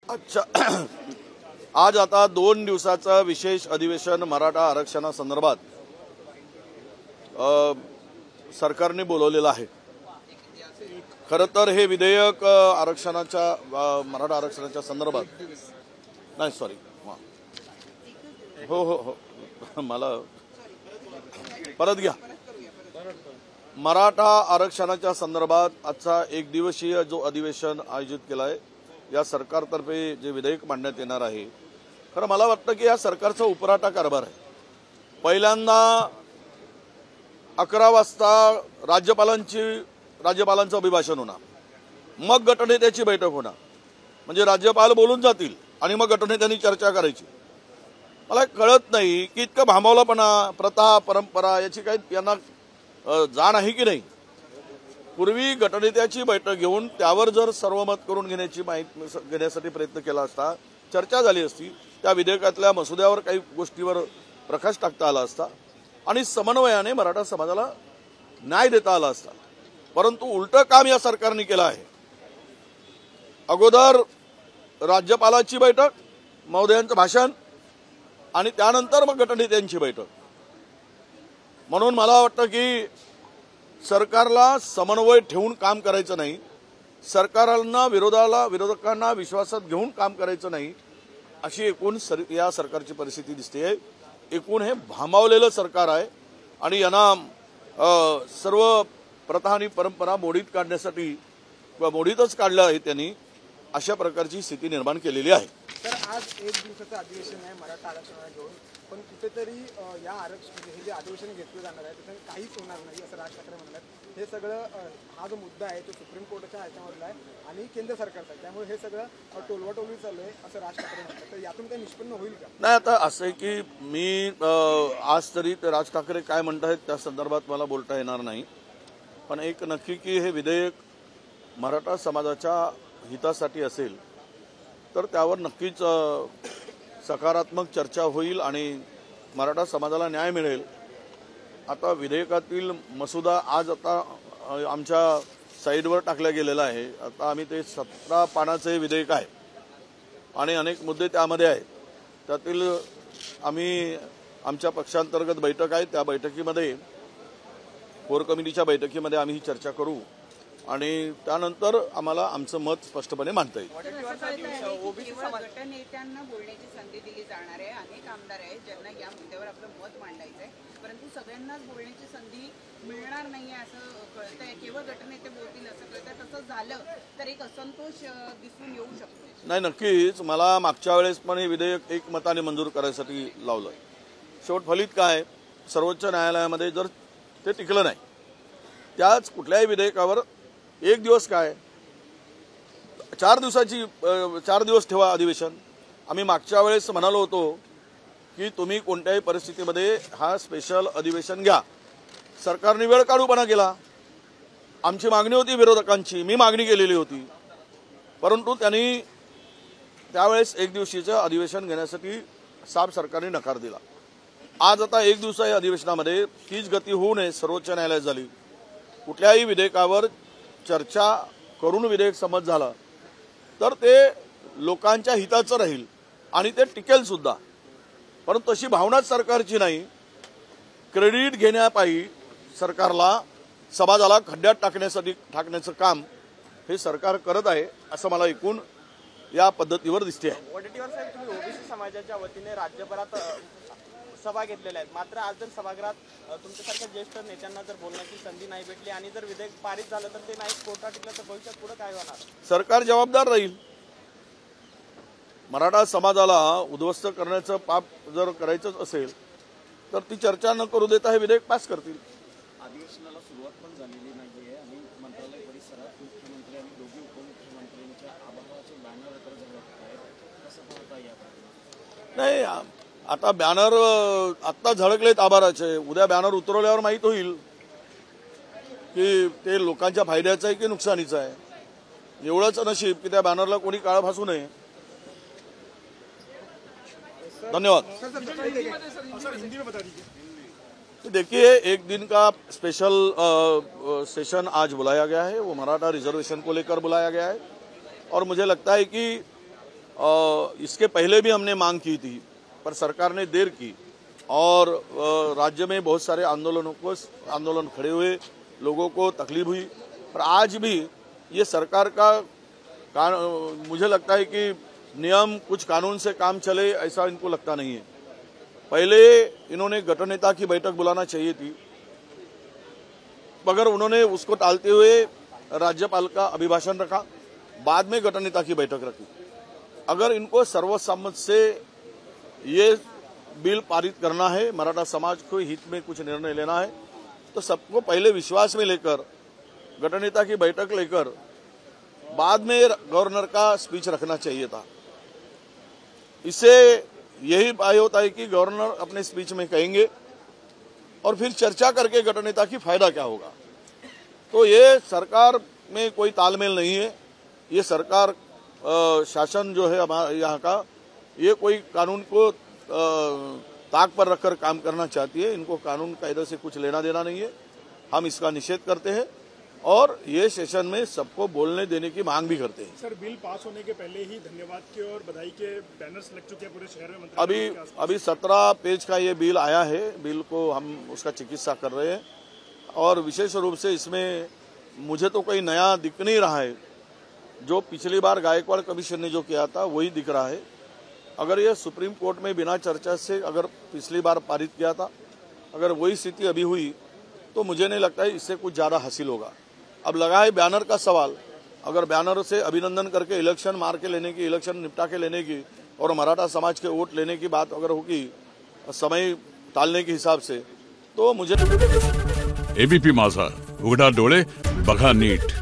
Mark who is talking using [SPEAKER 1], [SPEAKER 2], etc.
[SPEAKER 1] अच्छा आज आता 2 दिवसाचं विशेष अधिवेशन मराठा आरक्षणासंदर्भात सरकारने बोलवलेलं आहे। खरं तर हे विधेयक मराठा आरक्षणाच्या संदर्भात नाही सॉरी हो हो हो मला परत घ्या। मराठा आरक्षणाच्या संदर्भात आजचा 1 दिवसीय जो अधिवेशन आयोजित केला आहे या सरकारतर्फे जे विधेयक मांडण्यात येणार आहे, खरं मला वाटतं की या सरकारचा उपराटा कारभार आहे। पहिल्यांदा 11 वाजता राज्यपालांचं अभिभाषण होणार, मग गटनेत्याची बैठक होणार, म्हणजे राज्यपाल बोलून जातील आणि मग गटनेत्यांनी चर्चा करायची। मला कळत नाही की इतकं भांबावलापणा, प्रथा, परंपरा याची काही यांना जाण आहे की नाही। पूर्वी गटनेत्याची बैठक घेऊन त्यावर जर सर्वमत करून घेण्याची माहिती घेण्यासाठी प्रयत्न केला असता, चर्चा झाली असती, त्या विधेयकातल्या मसुद्यावर काही गोष्टीवर प्रकाश टाकता आला असता आणि समन्वयाने मराठा समाजाला न्याय देता आला असता। परंतु उलटं काम या सरकारने केलं आहे। अगोदर राज्यपालाची बैठक, महोदयांचं भाषण आणि त्यानंतर मग गटनेत्यांची बैठक। म्हणून मला वाटतं की सरकारला समन्वय ठेवून काम करायचं नाही, सरकारला विरोधकांना विश्वासात घेऊन काम करायचं नाही, अशी एकूण या सरकारची परिस्थिती दिसते। एकूण हे भांबावलेलं सरकार आहे आणि यांना सर्व प्रथा आणि परंपरा मोडीत काढण्यासाठी किंवा मोडीतच काढलं आहे त्यांनी, अशा प्रकारची स्थिती निर्माण केलेली आहे।
[SPEAKER 2] तर आज 1 दिवसाचं अधिवेशन आहे मराठा आरक्षणाला घेऊन, पण कुठेतरी या आरक्षण हे जे अधिवेशन घेतलं जाणार आहे त्याच्यात काहीच होणार नाही असं राज ठाकरे म्हणतात। हे सगळं हा जो मुद्दा आहे तो सुप्रीम कोर्टाच्या ह्याच्यामधला आहे आणि केंद्र सरकारचा आहे, त्यामुळे हे सगळं टोलवाटोलवी चालू आहे असं राज ठाकरे म्हणतात। तर यातून काही निष्पन्न होईल का?
[SPEAKER 1] नाही, आता असं आहे की मी आज तरी राज ठाकरे काय म्हणतायत त्या संदर्भात मला बोलता येणार नाही, पण एक नक्की की हे विधेयक मराठा समाजाच्या हितासाठी असेल तर त्यावर नक्कीच सकारात्मक चर्चा होईल आणि मराठा समाजाला न्याय मिळेल। आता विधेयकातील मसुदा आज आता आमच्या साईडवर टाकला गेलेला आहे। आता आम्ही ते 17 पानाचे विधेयक आहे आणि अनेक मुद्दे त्यामध्ये आहेत। त्यातील आम्ही आमच्या पक्षांतर्गत बैठक आहे, त्या बैठकीमध्ये कोर कमिटीच्या बैठकीमध्ये आम्ही ही चर्चा करू आणि त्यानंतर आम्हाला आमचं मत स्पष्टपणे मांडता येईल।
[SPEAKER 3] गटनेत्यांना बोलण्याची संधी दिली जाणार आहे। अनेक आमदार आहेत ज्यांना या मुद्द्यावर आपलं मत मांडायचं आहे, परंतु सगळ्यांनाच बोलण्याची संधी मिळणार नाहीये असं कळतंय। केवळ गटनेते बोलतील असं कळतंय, तसं झालं तर एक असंतोष दिसून येऊ शकतो।
[SPEAKER 1] नाही, नक्कीच मला मागच्या वेळेस पण हे विधेयक एकमताने मंजूर करायसाठी लावलं। शेवट फलित काय, सर्वोच्च न्यायालयामध्ये जर ते टिकलं नाही, त्याच कुठल्याही विधेयकावर 1 दिवस काय 4 दिवस ठेवा अधिवेशन। आम्ही मागच्या वेळेस म्हणालो होतो की तुम्ही कोणत्याही परिस्थितीमध्ये हा स्पेशल अधिवेशन घ्या। सरकारने वेळ काढूपणा केला। आमची मागणी होती, विरोधकांची मी मागणी केलेली होती, परंतु त्यांनी त्यावेळेस 1 दिवशीचं अधिवेशन घेण्यासाठी साफ सरकारने नकार दिला। आज आता 1 दिवसाच्या अधिवेशनामध्ये तीच गती होऊ नये, सर्वोच्च न्यायालयात झाली। कुठल्याही विधेयकावर चर्चा करून विधेयक संमत झालं तर ते लोकांच्या हिताचं राहील आणि ते टिकेल सुद्धा, परंतु तशी भावनाच सरकारची नाही। क्रेडिट घेण्यापायी सरकारला समाजाला खड्ड्यात टाकण्याचं काम हे सरकार करत आहे असं मला एकूण या पद्धतीवर दिसते आहे।
[SPEAKER 2] वडेट्टीवार साहेब, तुम्ही ओबीसी समाजाच्या वतीने राज्यभरात सभा घेतलेल्या आहेत, मात्र आज जर सभागृहात तुमच्यासारख्या ज्येष्ठ नेत्यांना जर बोलण्याची संधी नाही भेटली आणि जर विधेयक पारित झालं तर ते नाही कोर्टात टिकलं तर भविष्यात पुढे काय होणार?
[SPEAKER 1] सरकार जबाबदार राहील। मराठा समाजाला उद्ध्वस्त करण्याचं पाप जर करायचंच असेल तर ती चर्चा न करू देता हे विधेयक पास करतील।
[SPEAKER 4] अधिवेशनाला सुरुवात पण झालेली नाहीये आणि मंत्रालय परिसरात मुख्यमंत्री आणि दोघी उपमुख्यमंत्र्यांच्या आभाराचे बॅनर तर झळकत आहेत, कसं पाहता यात?
[SPEAKER 1] नाही, आता बॅनर आत्ता झळकलेत आभाराचे, उद्या बॅनर उतरवल्यावर माहीत होईल की ते लोकांच्या फायद्याचं आहे की नुकसानीचं आहे। एवढंच नशीब की त्या बॅनरला कोणी काळं फासू नये। धन्यवाद। देखिए, 1 दिन का स्पेशल सेशन आज बुलाया गया है, वो मराठा रिजर्वेशन को लेकर बुलाया गया है और मुझे लगता है कि इसके पहले भी हमने मांग की थी, पर सरकार ने देर की और राज्य में बहुत सारे आंदोलन खड़े हुए, लोगों को तकलीफ हुई। पर आज भी ये सरकार का मुझे लगता है कि नियम कुछ कानून से काम चले ऐसा इनको लगता नहीं है। पहले इन्होंने गठनेता की बैठक बुलाना चाहिए थी, मगर उन्होंने उसको टालते हुए राज्यपाल का अभिभाषण रखा, बाद में गठनेता की बैठक रखी। अगर इनको सर्वसम्मत से ये बिल पारित करना है, मराठा समाज को हित में कुछ निर्णय लेना है, तो सबको पहले विश्वास में लेकर गठनेता की बैठक लेकर बाद में गवर्नर का स्पीच रखना चाहिए था। इससे यही पाय होता है कि गवर्नर अपने स्पीच में कहेंगे और फिर चर्चा करके गठनेता की फायदा क्या होगा। तो ये सरकार में कोई तालमेल नहीं है। ये सरकार शासन जो है हमारे यहाँ का, ये कोई कानून को ताक पर रखकर काम करना चाहती है। इनको कानून कायदे से कुछ लेना देना नहीं है। हम इसका निषेध करते हैं और ये सेशन में सबको बोलने देने की मांग भी करते हैं।
[SPEAKER 5] सर, बिल पास होने के पहले ही धन्यवाद के और बधाई के बैनर्स लग चुके हैं पूरे शहर में।
[SPEAKER 1] अभी 17 पेज का ये बिल आया है। बिल को हम उसका चिकित्सा कर रहे हैं और विशेष रूप से इसमें मुझे तो कोई नया दिख नहीं रहा है। जो पिछली बार गायकवाड़ कमीशन ने जो किया था वही दिख रहा है। अगर ये सुप्रीम कोर्ट में बिना चर्चा से अगर पिछली बार पारित किया था, अगर वही स्थिति अभी हुई तो मुझे नहीं लगता है इससे कुछ ज़्यादा हासिल होगा। अब लगा है बैनर का सवाल। अगर बैनर से अभिनंदन करके इलेक्शन मार के लेने की, इलेक्शन निपटा के लेने की और मराठा समाज के वोट लेने की बात अगर होगी समय टालने के हिसाब से, तो मुझे
[SPEAKER 6] एबीपी माझा, उघडा डोळे बघा नीट।